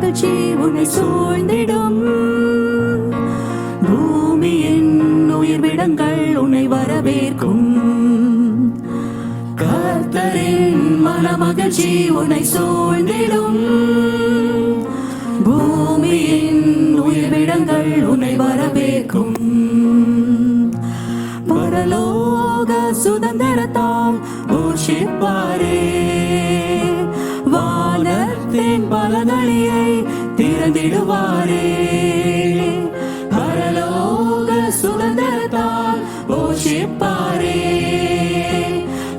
மகிழ்ச்சி உன்னை சூழ்ந்திடும். பூமியின் உயிர்விடங்கள் உன்னை வரவேற்கும். கர்த்தரின் மனமகிழ்ச்சி உன்னை சூழ்ந்திடும். பூமியின் உயிர்விடங்கள் உன்னை வரவேற்கும். பரலோக சுதந்திரத்தால் போஷிப்பாரே, வானத்தின் பலகணியை திறந்திடுவாரே. பரலோக சுதந்திரத்தால் போஷிப்பாரே,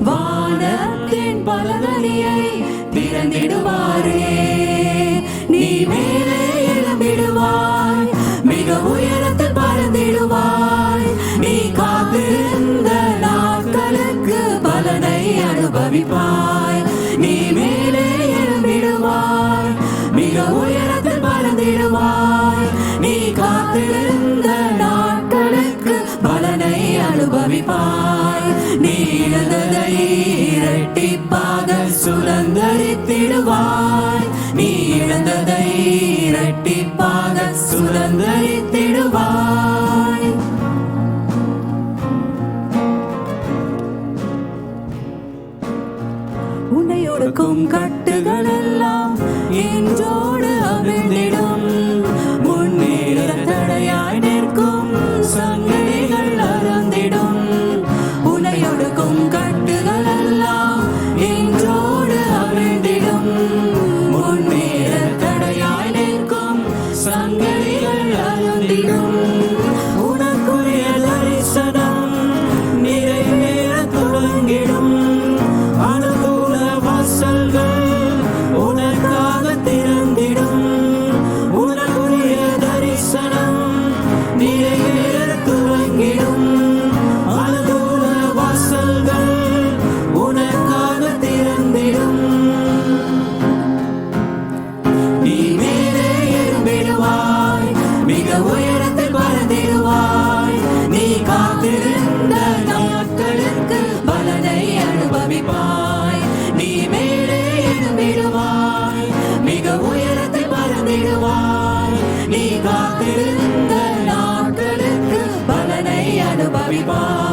வானத்தின் பலகணியை திறந்திடுவாரே. நீ மேலே எழும்பிடுவாய், மிக உயரத்தில் பறந்திடுவாய். நீ காத்திருந்த நாட்களுக்கு பலனை அனுபவிப்பாய். நீ மேலே எழும்பிடுவாய், மிக உயரத்தில் பறந்திடுவாய். நீ காத்திருந்த நாட்களுக்கு பலனை அனுபவிப்பாய். நீ இழந்ததை இரட்டிப்பாக சுதந்தரித்திடுவாய். நீ இழந்ததை இரட்டிப்பாக சுதந்தரித்திடுவாய். உன்னை ஒடுக்கும் கட்டுகள் எல்லாம் என்றோடு அவிழ்ந்திடும். முன்னேற தடையாய் நிற்கும் சங்கதிகள் அறந்திடும். உன்னை ஒடுக்கும் கட்டுகள் எல்லாம் என்றோடு அவிழ்ந்திடும். முன்னேற தடையாய் நிற்கும் சங்கதிகள் அறந்திடும். உனக்குரிய தரிசனம் நிறைவேற தொடங்கிடும். உனக்காக திறந்திடும். உனக்குரிய தரிசனம் நிறைவேற துவங்கிடும். அனுகூல வாசல்கள் உனக்காக திறந்திடும். நீ மேலே எழும்பிடுவாய், மிக உயரத்தில் பறந்திடுவாய். நீ காத்திருந்த நாட்களுக்கு பலனை அனுபவிப்பாய். நீ மேலே எழும்பிடுவாய், மிக உயரத்தில் பறந்திடுவாய். நீ காத்திருந்த நாட்களுக்கு பலனை அனுபவிப்பாய்.